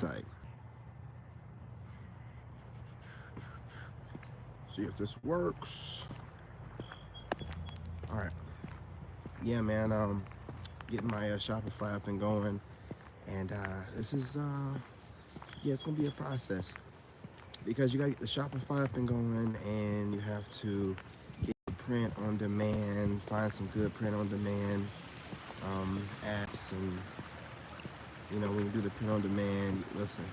Site. See if this works. All right. Yeah, man. Getting my Shopify up and going, and this is yeah, it's gonna be a process because you gotta get the Shopify up and going, and you have to get print on demand, find some good print on demand apps, and when you do the print on demand, listen,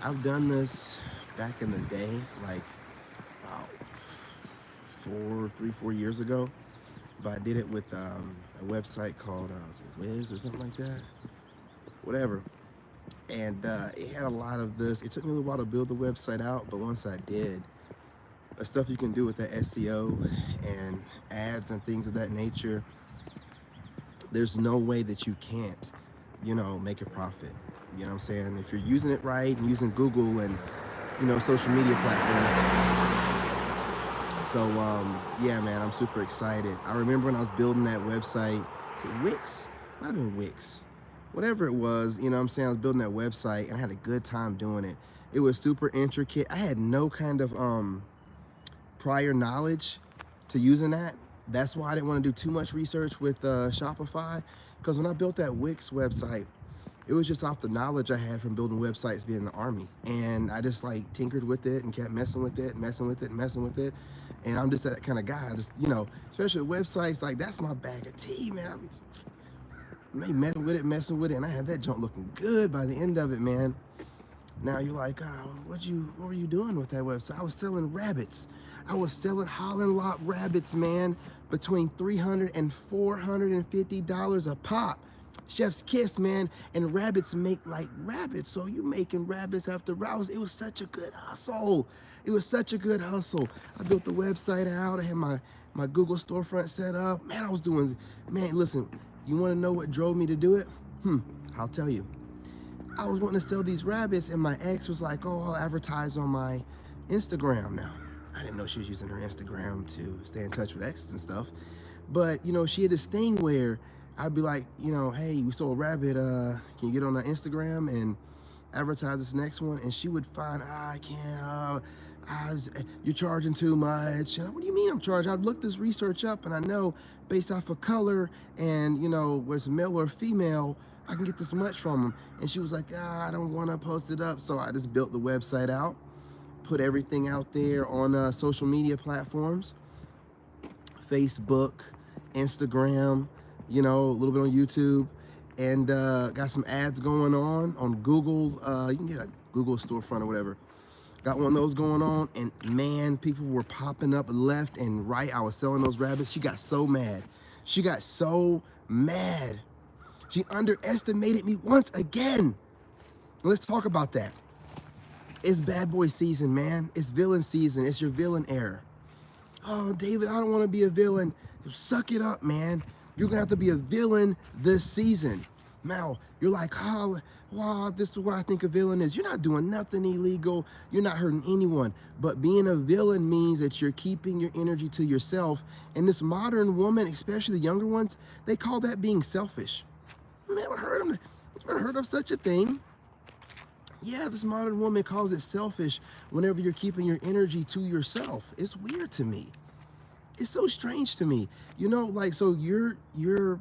I've done this back in the day, like about 4 years ago, but I did it with a website called was it Wiz or something like that, whatever. And it had a lot of this. It took me a little while to build the website out, but once I did, the stuff you can do with the SEO and ads and things of that nature, there's no way that you can't, make a profit. You know what I'm saying? If you're using it right and using Google and, social media platforms. So, yeah, man, I'm super excited. I remember when I was building that website, is it Wix? Might have been Wix. Whatever it was, you know what I'm saying? I was building that website and I had a good time doing it. It was super intricate. I had no kind of prior knowledge to using that. That's why I didn't want to do too much research with Shopify, because when I built that Wix website, it was just off the knowledge I had from building websites being in the Army. And I just like tinkered with it and kept messing with it, messing with it, messing with it. And I'm just that kind of guy. I just, especially with websites, like that's my bag of tea, man. I messing with it, and I had that junk looking good by the end of it, man. Now you're like, oh, what were you doing with that website? I was selling rabbits. I was selling Holland lot rabbits, man, between $300 and $450 a pop. Chef's kiss, man. And rabbits make like rabbits, so you making rabbits after rabbits. It was such a good hustle. It was such a good hustle. I built the website out. I had my Google storefront set up. Man, I was doing. Man, listen. You want to know what drove me to do it? I'll tell you. I was wanting to sell these rabbits, and my ex was like, oh, I'll advertise on my Instagram now. I didn't know she was using her Instagram to stay in touch with exes and stuff. But, she had this thing where I'd be like, hey, we sold a rabbit. Can you get on the Instagram and advertise this next one? And she would find, I can't, you're charging too much. And what do you mean I'm charging? I've looked this research up, and I know based off of color and, whether it's male or female, I can get this much from them. And she was like, I don't want to post it up. So I just built the website out, put everything out there on social media platforms, Facebook, Instagram, a little bit on YouTube, and got some ads going on Google. You can get a Google storefront or whatever. Got one of those going on, and man, people were popping up left and right. I was selling those rabbits. She got so mad. She got so mad. She underestimated me once again. Let's talk about that. It's bad boy season, man. It's villain season. It's your villain era. Oh, David, I don't want to be a villain. Suck it up, man. You're going to have to be a villain this season. Now, you're like, oh, wow, this is what I think a villain is. You're not doing nothing illegal. You're not hurting anyone. But being a villain means that you're keeping your energy to yourself. And this modern woman, especially the younger ones, they call that being selfish. Never heard of such a thing. Yeah, this modern woman calls it selfish whenever you're keeping your energy to yourself. It's weird to me. It's so strange to me. So you're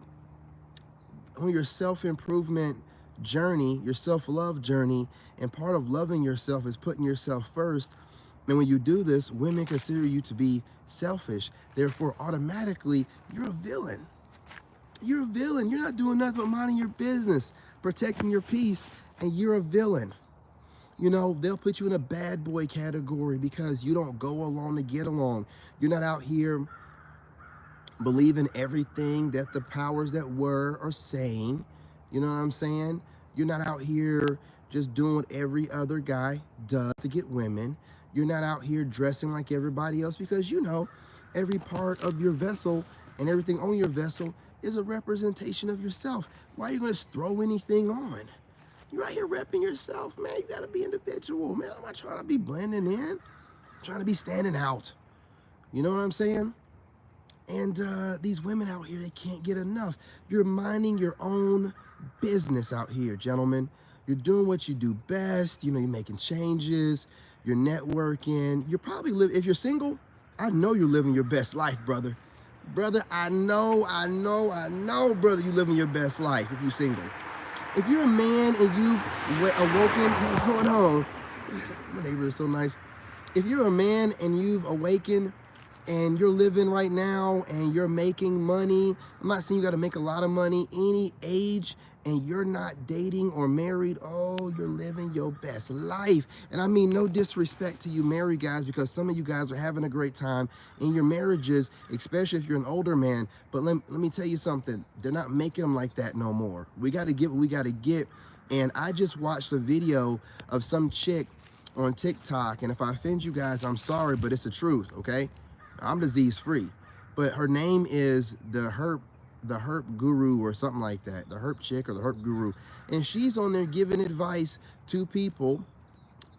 on your self-improvement journey, your self-love journey, and part of loving yourself is putting yourself first. And when you do this, women consider you to be selfish. Therefore, automatically, you're a villain. You're a villain. You're not doing nothing but minding your business, protecting your peace, and you're a villain. They'll put you in a bad boy category because you don't go along to get along. You're not out here believing everything that the powers that were are saying. You know what I'm saying? You're not out here just doing what every other guy does to get women. You're not out here dressing like everybody else because every part of your vessel and everything on your vessel is a representation of yourself. Why are you going to throw anything on? You're out here repping yourself, man. You got to be individual, man. I'm not trying to be blending in. I'm trying to be standing out. You know what I'm saying? And these women out here, they can't get enough. You're minding your own business out here, gentlemen. You're doing what you do best. You know, you're making changes. You're networking. You're probably if you're single, I know you're living your best life, brother. Brother, I know, brother, you're living your best life if you're single. If you're a man and you've awoken, what's going on? My neighbor is so nice. If you're a man and you've awakened and you're living right now and you're making money, I'm not saying you got to make a lot of money, any age, and you're not dating or married, oh, you're living your best life. And I mean, no disrespect to you married guys, because some of you guys are having a great time in your marriages, especially if you're an older man. But let me tell you something. They're not making them like that no more. We got to get what we got to get. And I just watched a video of some chick on TikTok. And if I offend you guys, I'm sorry, but it's the truth, okay? I'm disease free. But her name is the herp guru or something like that, the herp chick or the herp guru, and she's on there giving advice to people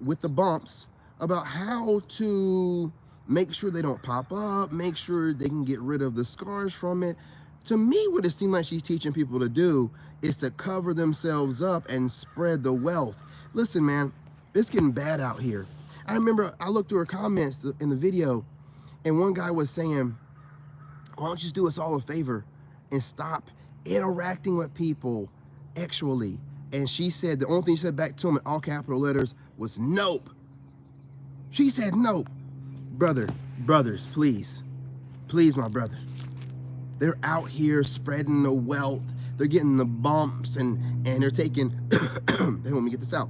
with the bumps about how to make sure they don't pop up, make sure they can get rid of the scars from it. To me, what it seems like she's teaching people to do is to cover themselves up and spread the wealth. Listen, man, it's getting bad out here. I remember I looked through her comments in the video, and one guy was saying, why don't you just do us all a favor and stop interacting with people sexually? And she said, the only thing she said back to him in all capital letters was nope. She said nope. Brothers, please, my brother. They're out here spreading the wealth. They're getting the bumps and they're taking, they don't want me to get this out.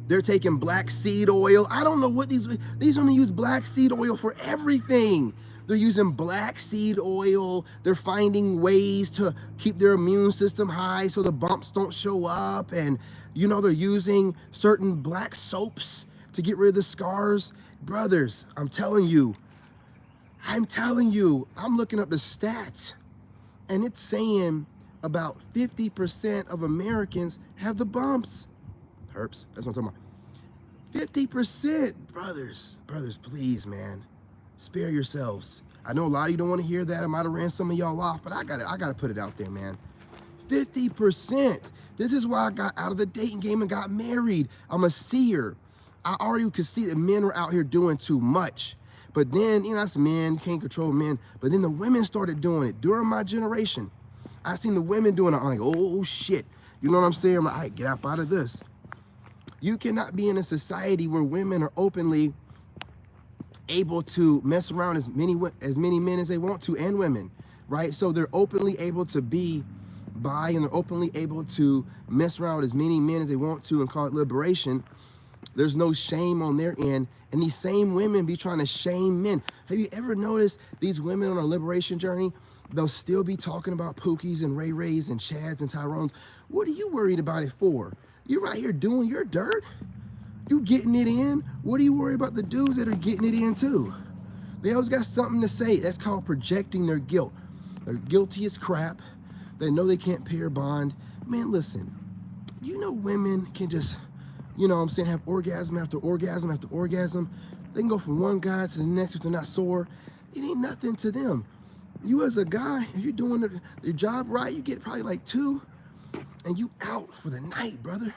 They're taking black seed oil. I don't know what these only use black seed oil for everything. They're using black seed oil. They're finding ways to keep their immune system high so the bumps don't show up. And, you know, they're using certain black soaps to get rid of the scars. Brothers, I'm telling you, I'm looking up the stats, and it's saying about 50% of Americans have the bumps. Herps, that's what I'm talking about. 50%, brothers, please, man. Spare yourselves. I know a lot of you don't want to hear that. I might have ran some of y'all off, but I gotta put it out there, man. 50%. This is why I got out of the dating game and got married. I'm a seer. I already could see that men were out here doing too much. But then, you know, that's men, can't control men. But then the women started doing it. During my generation, I seen the women doing it. I'm like, oh shit. You know what I'm saying? I'm like, all right, get up out of this. You cannot be in a society where women are openly able to mess around as many men as they want to, and women, right? So they're openly able to be bi, and they're openly able to mess around with as many men as they want to and call it liberation. There's no shame on their end, and these same women be trying to shame men. Have you ever noticed these women on a liberation journey? They'll still be talking about Pookies and Ray Rays and Chads and Tyrones. What are you worried about it for? You're right here doing your dirt. You getting it in. What are you worried about the dudes that are getting it in too? They always got something to say. That's called projecting their guilt. They're guilty as crap. They know they can't pay or bond. Man, listen, you know women can just, you know what I'm saying, have orgasm after orgasm after orgasm. They can go from one guy to the next if they're not sore. It ain't nothing to them. You as a guy, if you're doing your job right, you get probably like 2, and you out for the night, brother.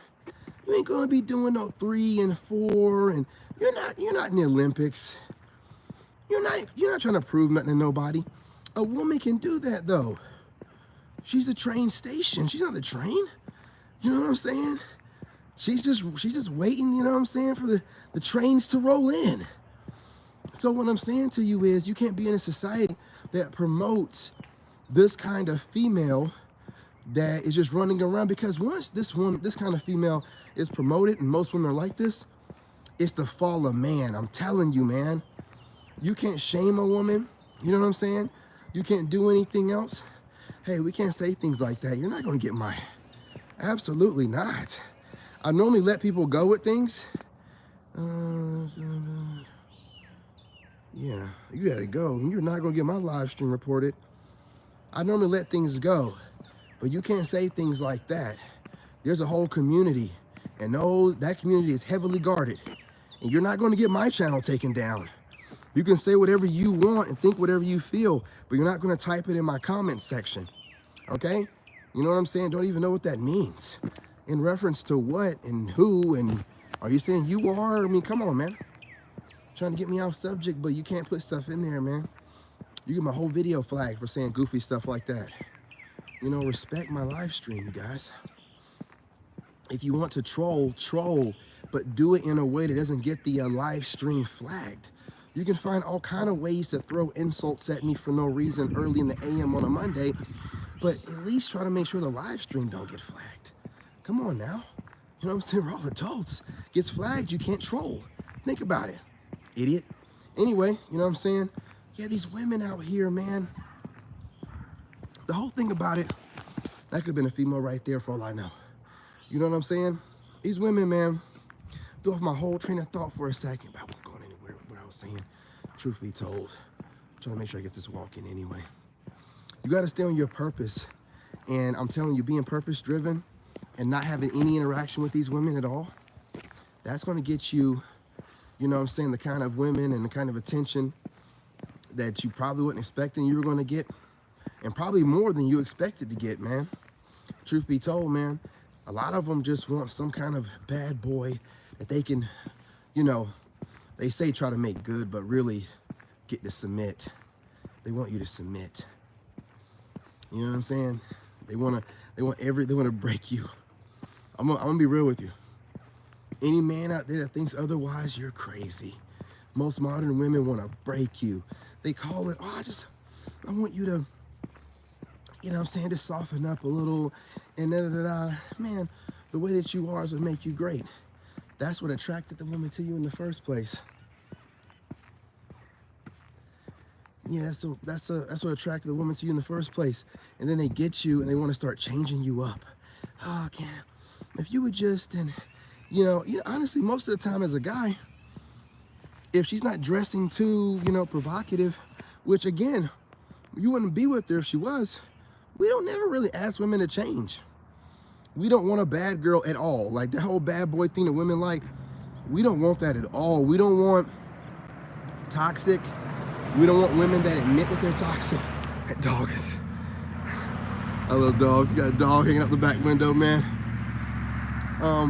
You ain't gonna be doing no 3 and 4, and you're not in the Olympics. You're not trying to prove nothing to nobody. A woman can do that though. She's the train station. She's not the train. You know what I'm saying? She's just waiting, you know what I'm saying, for the trains to roll in. So what I'm saying to you is, you can't be in a society that promotes this kind of female that is just running around, because once this kind of female is promoted, and most women are like this, it's the fall of man. I'm telling you, man. You can't shame a woman. You know what I'm saying? You can't do anything else. Hey, we can't say things like that. You're not going to get my... Absolutely not. I normally let people go with things. Yeah, you gotta go. You're not going to get my live stream reported. I normally let things go. But you can't say things like that. There's a whole community, and that community is heavily guarded. And you're not going to get my channel taken down. You can say whatever you want and think whatever you feel, but you're not going to type it in my comment section. Okay? You know what I'm saying? Don't even know what that means. In reference to what and who, and are you saying you are? I mean, come on, man. Trying to get me off subject, but you can't put stuff in there, man. You get my whole video flagged for saying goofy stuff like that. You know, respect my live stream, you guys. If you want to troll, troll, but do it in a way that doesn't get the live stream flagged. You can find all kind of ways to throw insults at me for no reason early in the AM on a Monday, but at least try to make sure the live stream don't get flagged. Come on now. You know what I'm saying? We're all adults. Gets flagged, you can't troll. Think about it, idiot. Anyway, you know what I'm saying? Yeah, these women out here, man. The whole thing about it, that could have been a female right there for all I know. You know what I'm saying? These women, man, threw off my whole train of thought for a second, but I wasn't going anywhere with what I was saying. Truth be told, I'm trying to make sure I get this walk in anyway. You got to stay on your purpose. And I'm telling you, being purpose-driven and not having any interaction with these women at all, that's going to get you, you know what I'm saying, the kind of women and the kind of attention that you probably wasn't expecting you were going to get, and probably more than you expected to get, man. Truth be told, man, a lot of them just want some kind of bad boy that they can, you know, they say try to make good, but really get to submit. They want you to submit. You know what I'm saying? They want to break you. I'm gonna be real with you. Any man out there that thinks otherwise, you're crazy. Most modern women want to break you. They call it, oh, I want you to, you know what I'm saying, to soften up a little, and da-da-da-da. Man, the way that you are is what make you great. That's what attracted the woman to you in the first place. Yeah, that's what attracted the woman to you in the first place. And then they get you and they want to start changing you up. Oh, Cam, if you would just, and you know, honestly, most of the time as a guy, if she's not dressing too, you know, provocative, which again, you wouldn't be with her if she was. We don't never really ask women to change. We don't want a bad girl at all. Like the whole bad boy thing that women like, we don't want that at all. We don't want toxic. We don't want women that admit that they're toxic. That dog is, I love dogs. You got a dog hanging out the back window, man.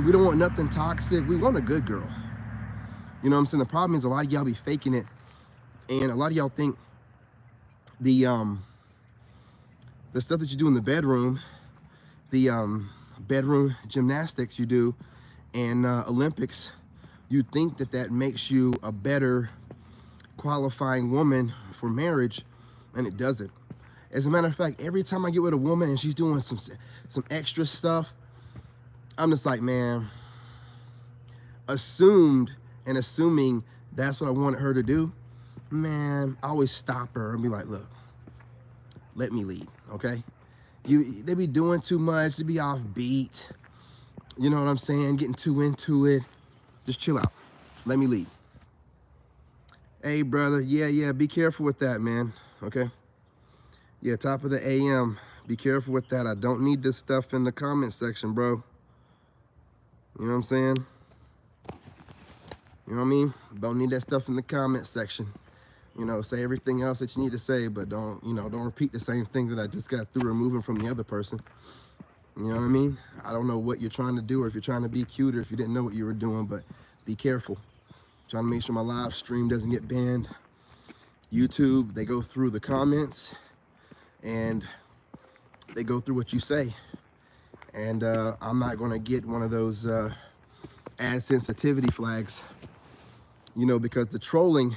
We don't want nothing toxic. We want a good girl. You know what I'm saying? The problem is a lot of y'all be faking it, and a lot of y'all think the stuff that you do in the bedroom, the bedroom gymnastics you do, and Olympics, you think that makes you a better qualifying woman for marriage, and it doesn't. As a matter of fact, every time I get with a woman and she's doing some extra stuff, I'm just like, man, assuming that's what I wanted her to do, man, I always stop her and be like, look, let me lead, okay? They be doing too much, they be off beat, you know what I'm saying, getting too into it. Just chill out, let me lead. Hey, brother, yeah, be careful with that, man, okay? Yeah, top of the AM, be careful with that. I don't need this stuff in the comment section, bro. You know what I'm saying? You know what I mean? Don't need that stuff in the comment section. You know, say everything else that you need to say, but don't repeat the same thing that I just got through removing from the other person. You know what I mean? I don't know what you're trying to do, or if you're trying to be cute, or if you didn't know what you were doing, but be careful. Trying to make sure my live stream doesn't get banned. YouTube, they go through the comments and they go through what you say. And I'm not gonna get one of those ad sensitivity flags, you know, because the trolling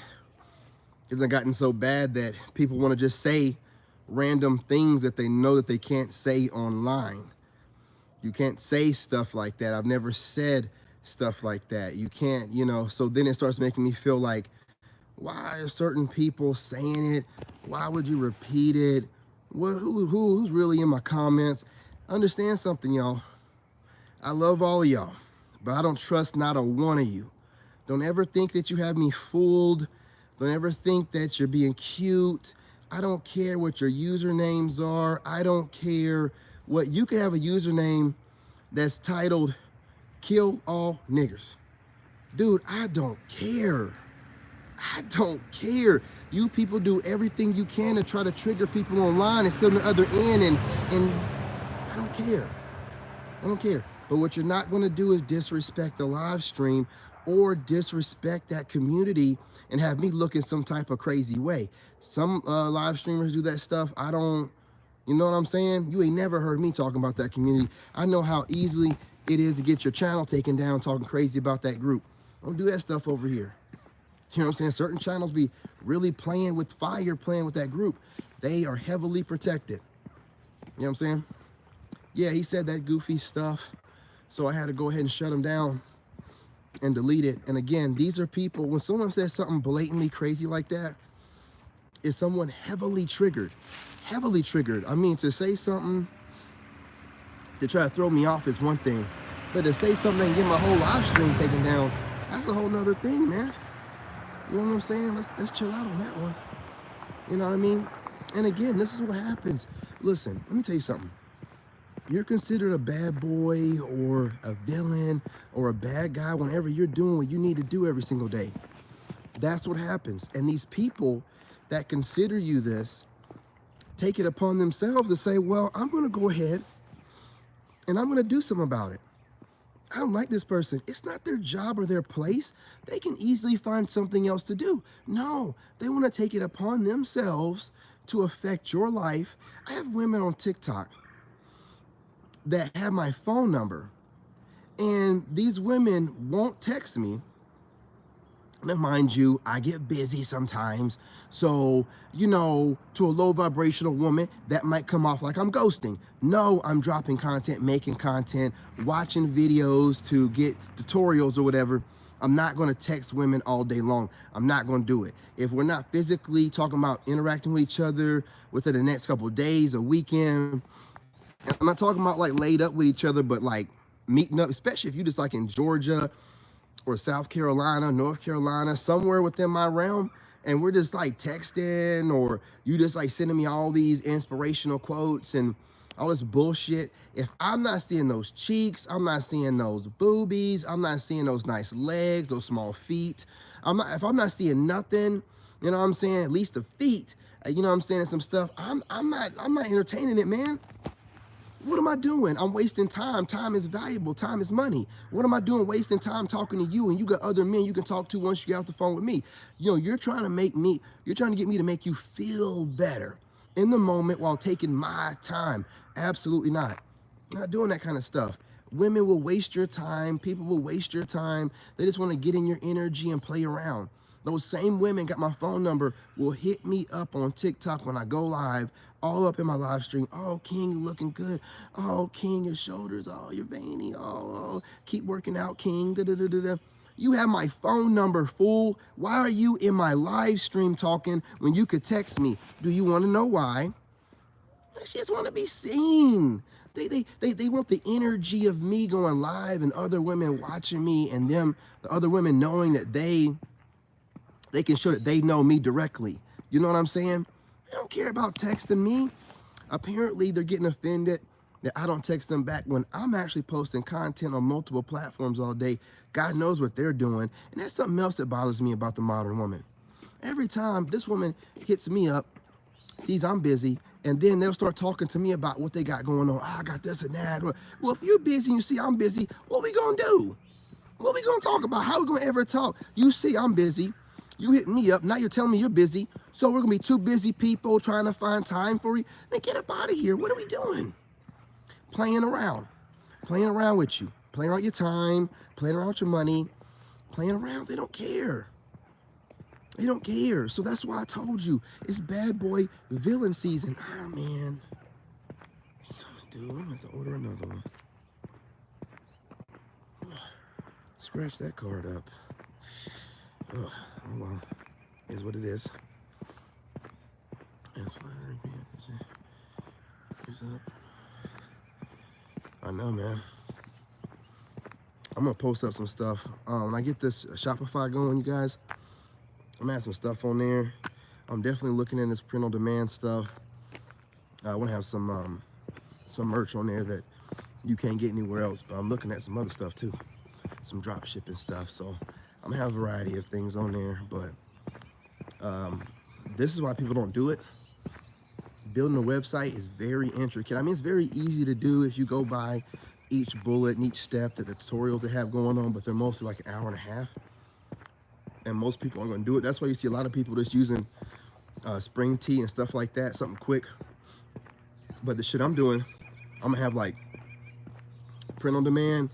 hasn't gotten so bad that people want to just say random things that they know that they can't say online. You can't say stuff like that. I've never said stuff like that. You can't, you know, so then it starts making me feel like, why are certain people saying it? Why would you repeat it? Who's really in my comments? Understand something, y'all. I love all of y'all, but I don't trust not a one of you. Don't ever think that you have me fooled. Don't ever think that you're being cute. I don't care what your usernames are. I don't care what, you could have a username that's titled Kill All Niggers. Dude, I don't care. I don't care. You people do everything you can to try to trigger people online and sit on the other end, and I don't care. I don't care. But what you're not going to do is disrespect the live stream or disrespect that community and have me look in some type of crazy way. Some live streamers do that stuff. I don't, you know what I'm saying? You ain't never heard me talking about that community. I know how easily it is to get your channel taken down talking crazy about that group. Don't do that stuff over here. You know what I'm saying? Certain channels be really playing with fire, playing with that group. They are heavily protected. You know what I'm saying? Yeah, he said that goofy stuff. So I had to go ahead and shut him down and delete it. And again, these are people, when someone says something blatantly crazy like that, is someone heavily triggered. Heavily triggered. I mean, to say something to try to throw me off is one thing, but to say something and get my whole live stream taken down, that's a whole nother thing, man. You know what I'm saying? Let's chill out on that one. You know what I mean? And again, this is what happens. Listen, let me tell you something. You're considered a bad boy or a villain or a bad guy whenever you're doing what you need to do every single day. That's what happens. And these people that consider you this take it upon themselves to say, well, I'm going to go ahead and I'm going to do something about it. I don't like this person. It's not their job or their place. They can easily find something else to do. No, they want to take it upon themselves to affect your life. I have women on TikTok that have my phone number, and these women won't text me. Now, mind you, I get busy sometimes. So, you know, to a low vibrational woman, that might come off like I'm ghosting. No, I'm dropping content, making content, watching videos to get tutorials or whatever. I'm not going to text women all day long. I'm not going to do it. If we're not physically talking about interacting with each other within the next couple of days, a weekend, I'm not talking about like laid up with each other, but like meeting up, especially if you just like in Georgia or South Carolina, North Carolina, somewhere within my realm, and we're just like texting, or you just like sending me all these inspirational quotes and all this bullshit. If I'm not seeing those cheeks, I'm not seeing those boobies, I'm not seeing those nice legs, those small feet, if I'm not seeing nothing, you know what I'm saying, at least the feet, you know what I'm saying, and some stuff, I'm not entertaining it, man. What am I doing? I'm wasting time. Time is valuable. Time is money. What am I doing wasting time talking to you, and you got other men you can talk to once you get off the phone with me? You know, you're trying to get me to make you feel better in the moment while taking my time. Absolutely not. I'm not doing that kind of stuff. Women will waste your time. People will waste your time. They just want to get in your energy and play around. Those same women got my phone number, will hit me up on TikTok when I go live, all up in my live stream. Oh, King, you looking good. Oh, King, your shoulders. Oh, you're veiny. Oh, keep working out, King. Da, da, da, da, da. You have my phone number, fool. Why are you in my live stream talking when you could text me? Do you want to know why? They just want to be seen. They want the energy of me going live and other women watching me, and the other women knowing that they can show that they know me directly. You know what I'm saying? They don't care about texting me. Apparently, they're getting offended that I don't text them back when I'm actually posting content on multiple platforms all day. God knows what they're doing. And that's something else that bothers me about the modern woman. Every time this woman hits me up, sees I'm busy, and then they'll start talking to me about what they got going on. Oh, I got this and that. Well, if you're busy and you see I'm busy, what we gonna do? What we gonna talk about? How we gonna ever talk? You see I'm busy. You hit me up. Now you're telling me you're busy. So we're gonna be two busy people trying to find time for you. Man, get up out of here. What are we doing? Playing around with you, playing around with your time, playing around with your money, playing around. They don't care. They don't care. So that's why I told you it's bad boy villain season. Oh man, I'm gonna have to order another one. Scratch that card up. Oh well, is what it is. I know, man. I'm gonna post up some stuff. When I get this Shopify going, you guys, I'm gonna have some stuff on there. I'm definitely looking at this print on demand stuff. I want to have some merch on there that you can't get anywhere else, but I'm looking at some other stuff too, some drop shipping stuff. So I'm gonna have a variety of things on there, but this is why people don't do it. Building a website is very intricate. I mean, it's very easy to do if you go by each bullet and each step that the tutorials they have going on, but they're mostly like an hour and a half. And most people aren't going to do it. That's why you see a lot of people just using spring tea and stuff like that, something quick. But the shit I'm doing, I'm gonna have like print on demand,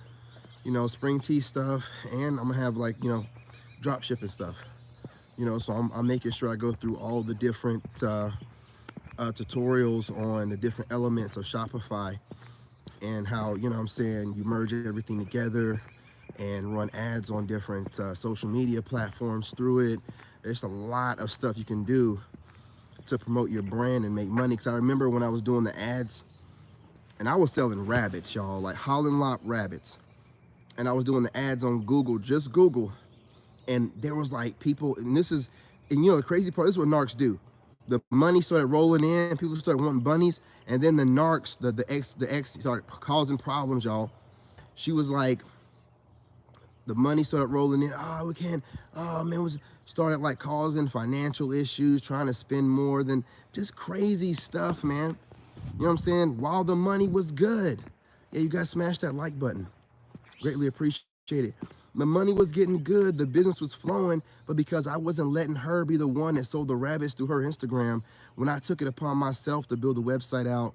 you know, spring tea stuff, and I'm gonna have like, you know, drop shipping stuff. You know, so I'm making sure I go through all the different tutorials on the different elements of Shopify and how, you know what I'm saying, you merge everything together and run ads on different social media platforms through it. There's a lot of stuff you can do to promote your brand and make money. Because I remember when I was doing the ads, and I was selling rabbits, y'all, like Holland Lop rabbits. And I was doing the ads on Google, just Google. And there was like people, and you know, the crazy part, this is what narcs do. The money started rolling in, people started wanting bunnies, and then the narcs, the ex started causing problems, y'all. She was like, the money started rolling in. Oh, we can't. Oh man, started like causing financial issues, trying to spend more than just crazy stuff, man. You know what I'm saying? While the money was good. Yeah, you guys smash that like button. Greatly appreciate it. The money was getting good, the business was flowing, but because I wasn't letting her be the one that sold the rabbits through her Instagram, when I took it upon myself to build the website out,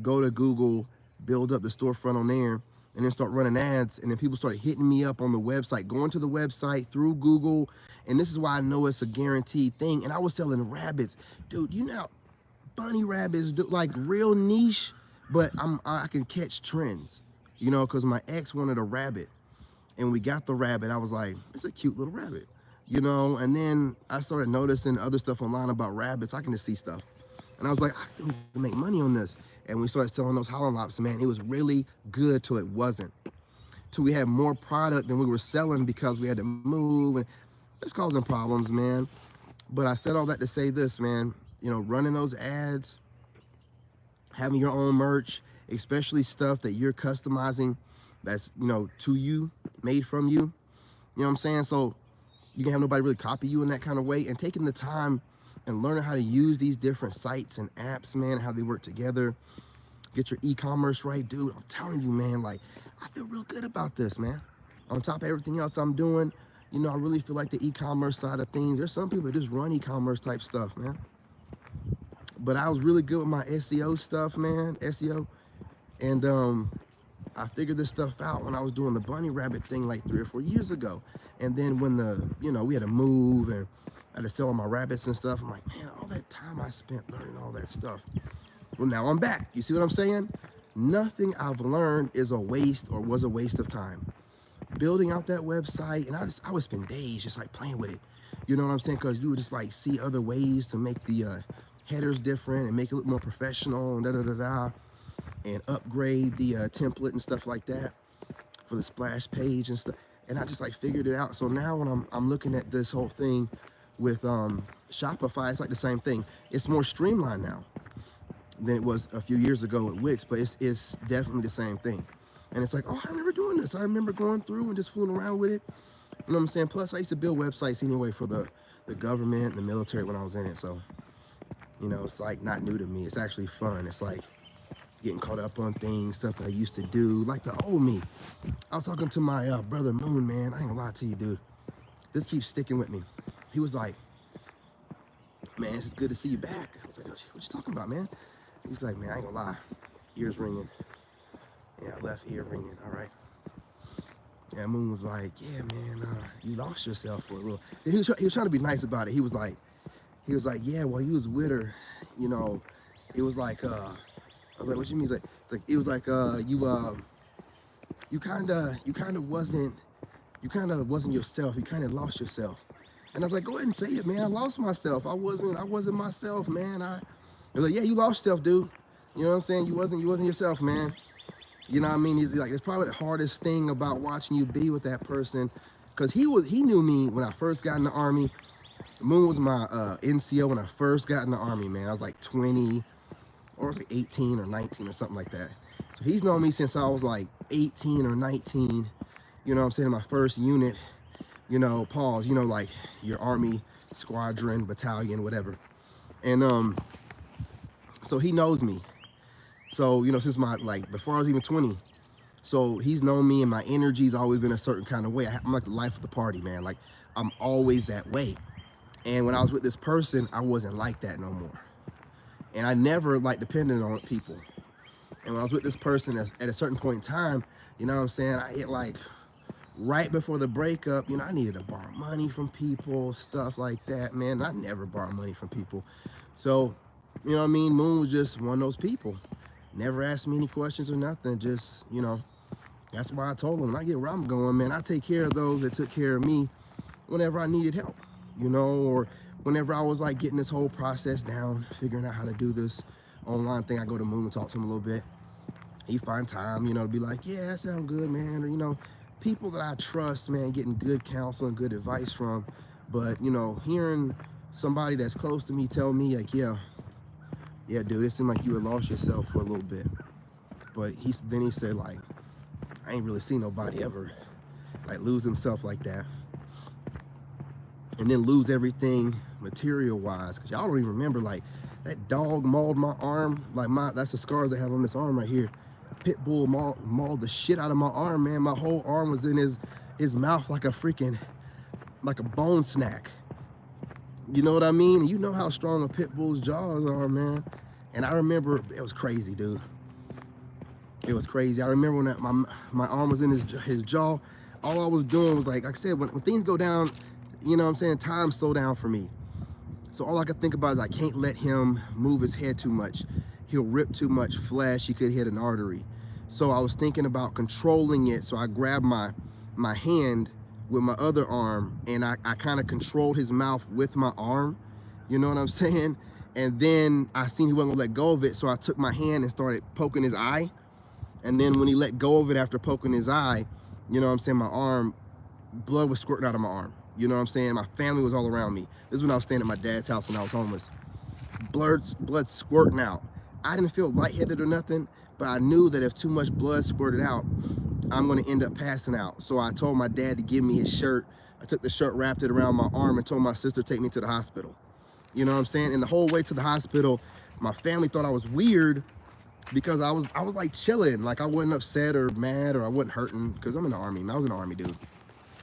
go to Google, build up the storefront on there, and then start running ads, and then people started hitting me up on the website, going to the website through Google, and this is why I know it's a guaranteed thing. And I was selling rabbits. Dude, you know, bunny rabbits, like real niche, but I can catch trends, you know, because my ex wanted a rabbit. And we got the rabbit. I was like, it's a cute little rabbit, you know? And then I started noticing other stuff online about rabbits. I can just see stuff. And I was like, I think we can make money on this. And we started selling those Holland Lops, man. It was really good till it wasn't. Till we had more product than we were selling because we had to move. And it's causing problems, man. But I said all that to say this, man. You know, running those ads, having your own merch, especially stuff that you're customizing that's, you know, to you, made from you. You know what I'm saying? So you can have nobody really copy you in that kind of way, and taking the time and learning how to use these different sites and apps, man, how they work together. Get your e-commerce right, dude. I'm telling you, man, like, I feel real good about this, man. On top of everything else I'm doing, you know, I really feel like the e-commerce side of things, there's some people that just run e-commerce type stuff, man. But I was really good with my SEO stuff, man, SEO. And I figured this stuff out when I was doing the bunny rabbit thing like 3 or 4 years ago. And then when you know, we had to move and I had to sell all my rabbits and stuff, I'm like, man, all that time I spent learning all that stuff. Well, now I'm back. You see what I'm saying? Nothing I've learned is a waste or was a waste of time. Building out that website, and I would spend days just like playing with it. You know what I'm saying? Because you would just like see other ways to make the headers different and make it look more professional and da-da-da-da. And upgrade the template and stuff like that for the splash page and stuff. And I just like figured it out. So now when I'm looking at this whole thing with Shopify, it's like the same thing. It's more streamlined now than it was a few years ago at Wix, but it's definitely the same thing. And it's like, oh, I remember doing this. I remember going through and just fooling around with it. You know what I'm saying? Plus, I used to build websites anyway for the government and the military when I was in it. So, you know, it's like not new to me. It's actually fun. It's like getting caught up on things, stuff that I used to do, like the old me. I was talking to my brother Moon, man. I ain't gonna lie to you, dude. This keeps sticking with me. He was like, man, it's just good to see you back. I was like, what you talking about, man? He's like, man, I ain't gonna lie. Ears ringing. Yeah, left ear ringing, all right. Yeah, Moon was like, yeah, man, you lost yourself for a little. He was trying to be nice about it. He was like, yeah, well, you was with her, you know. It was like, I was like, what you mean? It was like you kind of wasn't yourself. You kind of lost yourself. And I was like, go ahead and say it, man. I lost myself. I wasn't myself, man. I was like, yeah, you lost yourself, dude. You know what I'm saying? You wasn't yourself, man. You know what I mean? He's like, it's probably the hardest thing about watching you be with that person, because he knew me when I first got in the Army. Moon was my NCO when I first got in the Army, man. I was like 20. Or was like 18 or 19 or something like that. So he's known me since I was like 18 or 19, you know what I'm saying, in my first unit, you know, pause, you know, like your Army squadron, battalion, whatever. And so he knows me. So, you know, since before I was even 20. So he's known me, and my energy's always been a certain kind of way. I'm like the life of the party, man. Like, I'm always that way. And when I was with this person, I wasn't like that no more. And I never like depended on people. And when I was with this person at a certain point in time, you know what I'm saying, I hit like right before the breakup, you know, I needed to borrow money from people, stuff like that, man. I never borrow money from people. So, you know what I mean? Moon was just one of those people. Never asked me any questions or nothing. Just, you know, that's why I told him when I get where I'm going, man, I take care of those that took care of me whenever I needed help, you know, or whenever I was like getting this whole process down, figuring out how to do this online thing. I go to Moon and talk to him a little bit. He find time, you know, to be like, yeah, that sounds good, man. Or, you know, people that I trust, man, getting good counsel and good advice from. But, you know, hearing somebody that's close to me tell me like, yeah, dude, it seemed like you had lost yourself for a little bit. But then he said, like, I ain't really seen nobody ever like lose himself like that. And then lose everything material wise. Cause y'all don't even remember, like, that dog mauled my arm. Like, that's the scars I have on this arm right here. Pit bull mauled the shit out of my arm, man. My whole arm was in his mouth like a bone snack. You know what I mean? You know how strong a pit bull's jaws are, man. And I remember, it was crazy, dude. It was crazy. I remember when my arm was in his jaw. All I was doing was, like I said, when things go down, you know what I'm saying, time slow down for me. So all I could think about is I can't let him move his head too much. He'll rip too much flesh. He could hit an artery. So I was thinking about controlling it. So I grabbed my hand with my other arm, and I kind of controlled his mouth with my arm. You know what I'm saying? And then I seen he wasn't gonna let go of it. So I took my hand and started poking his eye. And then when he let go of it after poking his eye, you know what I'm saying, my arm, blood was squirting out of my arm. You know what I'm saying? My family was all around me. This is when I was staying at my dad's house and I was homeless. Blood squirting out. I didn't feel lightheaded or nothing, but I knew that if too much blood squirted out, I'm gonna end up passing out. So I told my dad to give me his shirt. I took the shirt, wrapped it around my arm, and told my sister to take me to the hospital. You know what I'm saying? And the whole way to the hospital, my family thought I was weird because I was like chilling. Like, I wasn't upset or mad, or I wasn't hurting, because I'm in the Army. I was in the Army, dude.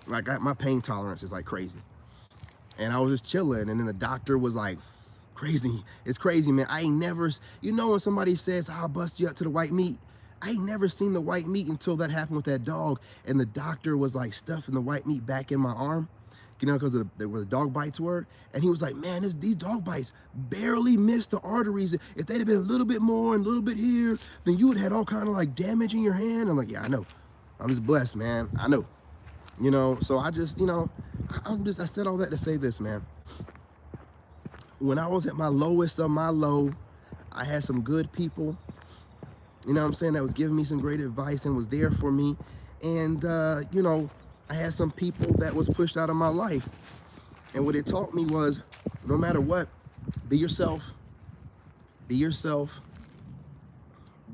Like, my pain tolerance is like crazy. And I was just chilling, and then the doctor was like, crazy. It's crazy, man. I ain't never, you know, when somebody says, I'll bust you up to the white meat, I ain't never seen the white meat until that happened with that dog. And the doctor was like stuffing the white meat back in my arm, you know, because where the dog bites were. And he was like, man, these dog bites barely missed the arteries. If they'd have been a little bit more and a little bit here, then you would have had all kind of like damage in your hand. I'm like, yeah, I know. I'm just blessed, man. I know. You know, so I just, you know, I said all that to say this, man. When I was at my lowest of my low, I had some good people, you know what I'm saying, that was giving me some great advice and was there for me. And, you know, I had some people that was pushed out of my life. And what it taught me was, no matter what, be yourself,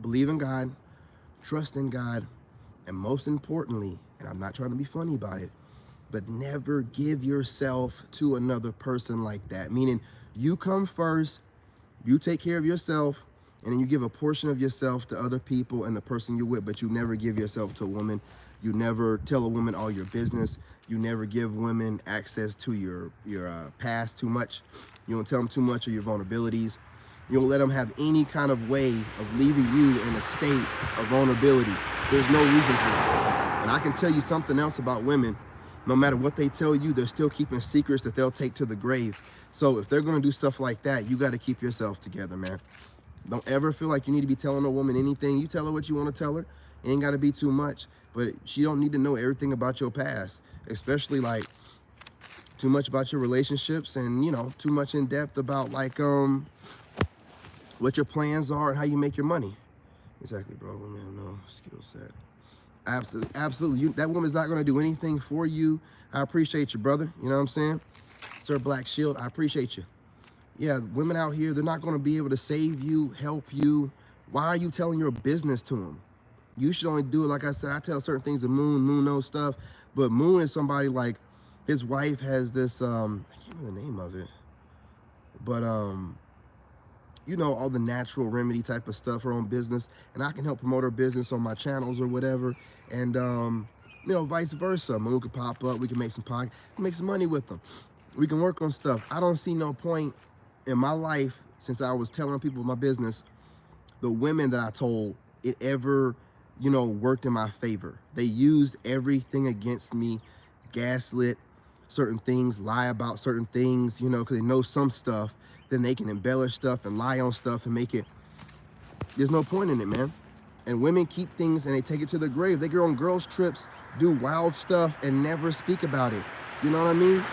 believe in God, trust in God, and most importantly, and I'm not trying to be funny about it, but never give yourself to another person like that. Meaning, you come first, you take care of yourself, and then you give a portion of yourself to other people and the person you're with, but you never give yourself to a woman. You never tell a woman all your business. You never give women access to your past too much. You don't tell them too much of your vulnerabilities. You don't let them have any kind of way of leaving you in a state of vulnerability. There's no reason for it. And I can tell you something else about women. No matter what they tell you, they're still keeping secrets that they'll take to the grave. So if they're gonna do stuff like that, you gotta keep yourself together, man. Don't ever feel like you need to be telling a woman anything. You tell her what you wanna tell her. It ain't gotta be too much, but she don't need to know everything about your past, especially like too much about your relationships and, you know, too much in depth about like what your plans are and how you make your money. Exactly, bro. Women have no skill set. Absolutely. That woman's not going to do anything for you. I appreciate you, brother. You know what I'm saying? Sir Black Shield, I appreciate you. Yeah, women out here, they're not going to be able to save you, help you. Why are you telling your business to them? You should only do it, like I said, I tell certain things to Moon. Moon knows stuff. But Moon is somebody like, his wife has this, I can't remember the name of it. But, you know, all the natural remedy type of stuff, her own business, and I can help promote her business on my channels or whatever. And you know, vice versa. Moon could pop up, we can make some pocket, make some money with them. We can work on stuff. I don't see no point in my life, since I was telling people my business, the women that I told, it ever, you know, worked in my favor. They used everything against me, gaslit certain things, lie about certain things, you know, because they know some stuff, then they can embellish stuff and lie on stuff and make it, there's no point in it, man. And women keep things and they take it to the grave. They go on girls' trips, do wild stuff, and never speak about it. You know what I mean?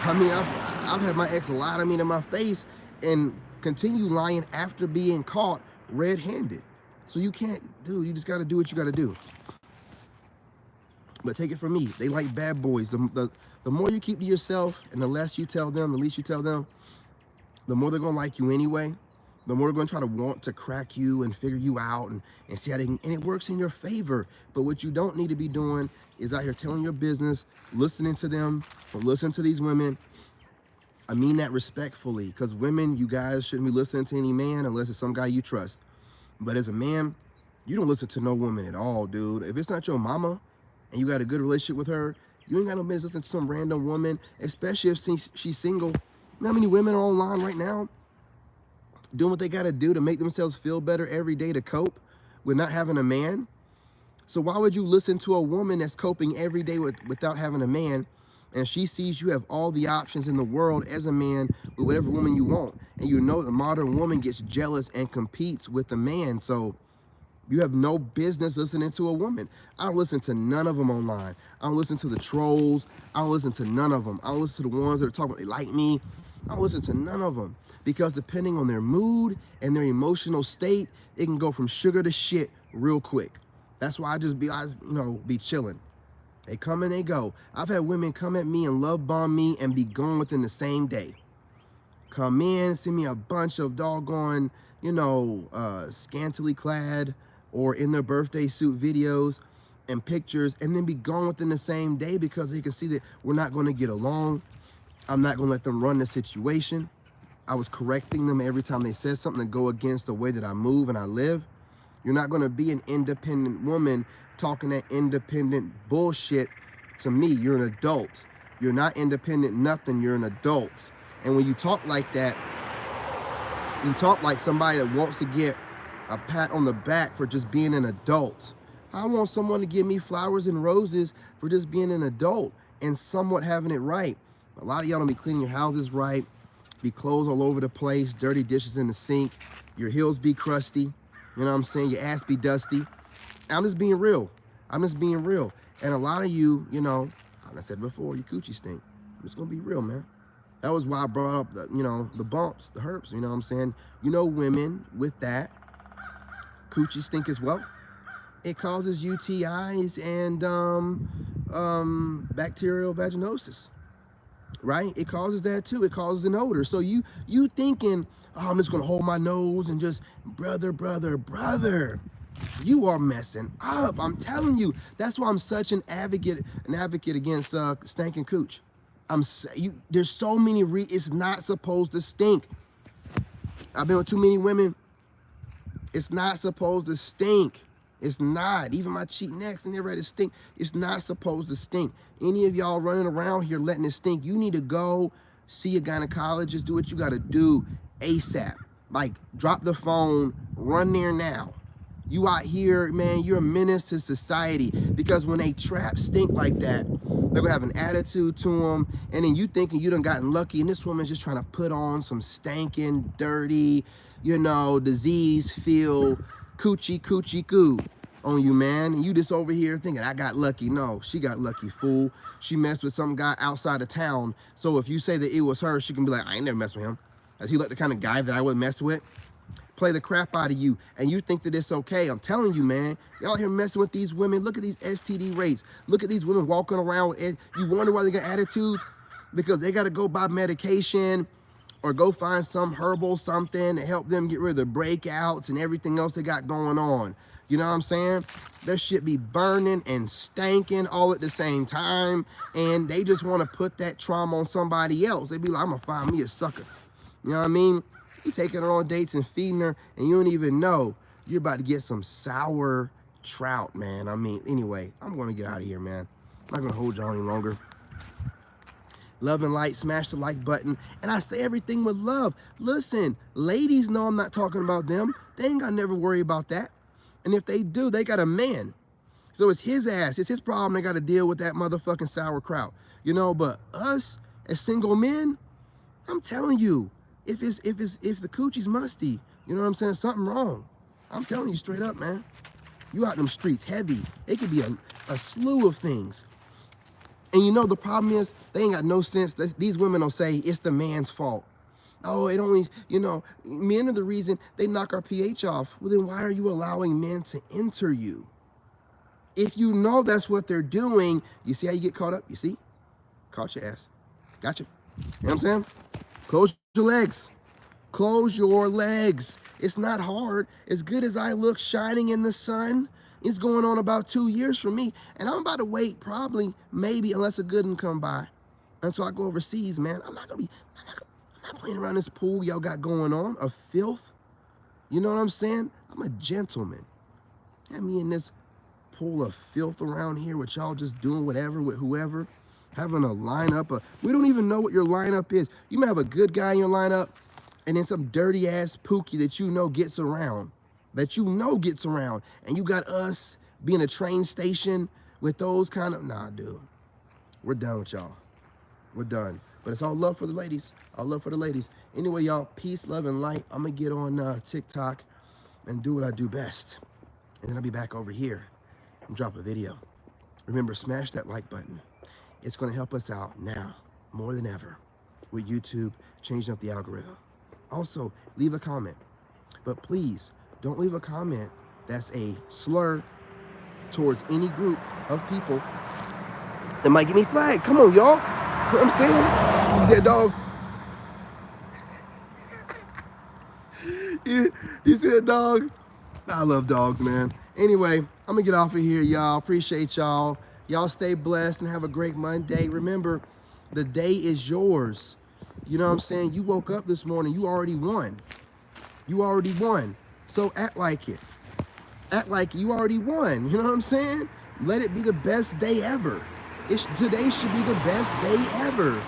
I've had my ex lie to me to my face and continue lying after being caught red-handed. So you can't, dude, you just got to do what you got to do. But take it from me, they like bad boys. The more you keep to yourself and the less you tell them, the least you tell them, the more they're going to like you anyway. The more they're going to try to want to crack you and figure you out and see how they can, and it works in your favor. But what you don't need to be doing is out here telling your business, listening to them, or listening to these women. I mean that respectfully, because women, you guys shouldn't be listening to any man unless it's some guy you trust. But as a man, you don't listen to no woman at all, dude. If it's not your mama and you got a good relationship with her, you ain't got no business listening to some random woman, especially if she's single. You know how many women are online right now doing what they got to do to make themselves feel better every day to cope with not having a man? So why would you listen to a woman that's coping every day without having a man, and she sees you have all the options in the world as a man with whatever woman you want, and you know the modern woman gets jealous and competes with the man, so you have no business listening to a woman. I don't listen to none of them online. I don't listen to the trolls. I don't listen to none of them. I don't listen to the ones that are talking about they like me. I don't listen to none of them, because depending on their mood and their emotional state, it can go from sugar to shit real quick. That's why I be chilling. They come and they go. I've had women come at me and love bomb me and be gone within the same day. Come in, send me a bunch of doggone, scantily clad or in their birthday suit videos and pictures, and then be gone within the same day because they can see that we're not going to get along. I'm not going to let them run the situation. I was correcting them every time they said something to go against the way that I move and I live. You're not going to be an independent woman talking that independent bullshit to me. You're an adult. You're not independent nothing. You're an adult. And when you talk like that, you talk like somebody that wants to get a pat on the back for just being an adult. I want someone to give me flowers and roses for just being an adult and somewhat having it right. A lot of y'all don't be cleaning your houses right, be clothes all over the place, dirty dishes in the sink, your heels be crusty, you know what I'm saying, your ass be dusty. I'm just being real. I'm just being real. And a lot of you, like I said before, you coochie stink. I'm just gonna be real, man. That was why I brought up the bumps, the herpes, you know what I'm saying? Women with that coochie stink as well. It causes UTIs and bacterial vaginosis, right? It causes that too. It causes an odor. So you thinking, oh, I'm just gonna hold my nose and just brother, you are messing up. I'm telling you. That's why I'm such an advocate against stinking cooch. There's so many it's not supposed to stink. I've been with too many women. It's not supposed to stink. It's not. Even my cheek necks and they're ready to stink. It's not supposed to stink. Any of y'all running around here letting it stink, you need to go see a gynecologist. Do what you got to do ASAP. Like, drop the phone, run there now. You out here, man, you're a menace to society, because when they trap stink like that, they're gonna have an attitude to them, and then you thinking you done gotten lucky, and this woman's just trying to put on some stankin', dirty, disease-filled coochie coo on you, man. And you just over here thinking, I got lucky. No, she got lucky, fool. She messed with some guy outside of town, so if you say that it was her, she can be like, I ain't never messed with him. Is he like the kind of guy that I would mess with? Play the crap out of you, and you think that it's okay. I'm telling you, man, y'all here messing with these women. Look at these STD rates. Look at these women walking around with you wonder why they got attitudes? Because they got to go buy medication or go find some herbal something to help them get rid of the breakouts and everything else they got going on. You know what I'm saying? Their shit be burning and stanking all at the same time, and they just want to put that trauma on somebody else. They be like, I'm gonna find me a sucker. You know what I mean? You taking her on dates and feeding her, and you don't even know you're about to get some sour trout, man. I mean, anyway, I'm going to get out of here, man. I'm not going to hold you on any longer. Love and light, smash the like button. And I say everything with love. Listen, ladies know I'm not talking about them. They ain't got to never worry about that. And if they do, they got a man. So it's his ass. It's his problem. They got to deal with that motherfucking sauerkraut. You know, but us as single men, I'm telling you, if the coochie's musty, you know what I'm saying, something wrong. I'm telling you straight up, man. You out in them streets heavy. It could be a slew of things. And you know, the problem is, they ain't got no sense. These women will say it's the man's fault. Oh, it only, you know, men are the reason they knock our pH off. Well, then why are you allowing men to enter you? If you know that's what they're doing, you see how you get caught up? You see? Caught your ass. Gotcha. You know what I'm saying? Close your legs. Close your legs. It's not hard. As good as I look shining in the sun, it's going on about 2 years for me. And I'm about to wait probably, maybe, unless a good one come by. Until I go overseas, man. I'm not playing around this pool y'all got going on of filth. You know what I'm saying? I'm a gentleman. Have me in this pool of filth around here with y'all just doing whatever with whoever. Having a lineup. We don't even know what your lineup is. You may have a good guy in your lineup and then some dirty ass pookie that you know gets around. And you got us being a train station with those kind of, nah, dude. We're done with y'all. We're done. But it's all love for the ladies. All love for the ladies. Anyway, y'all, peace, love, and light. I'm going to get on TikTok and do what I do best. And then I'll be back over here and drop a video. Remember, smash that like button. It's going to help us out now, more than ever, with YouTube changing up the algorithm. Also, leave a comment. But please, don't leave a comment that's a slur towards any group of people that might get me flagged. Come on, y'all. You know what I'm saying? You said, dog? You said, dog? I love dogs, man. Anyway, I'm going to get off of here, y'all. Appreciate y'all. Y'all stay blessed and have a great Monday. Remember, the day is yours. You know what I'm saying? You woke up this morning. You already won. You already won. So act like it. Act like you already won. You know what I'm saying? Let it be the best day ever. Today should be the best day ever.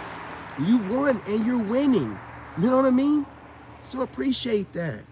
You won and you're winning. You know what I mean? So appreciate that.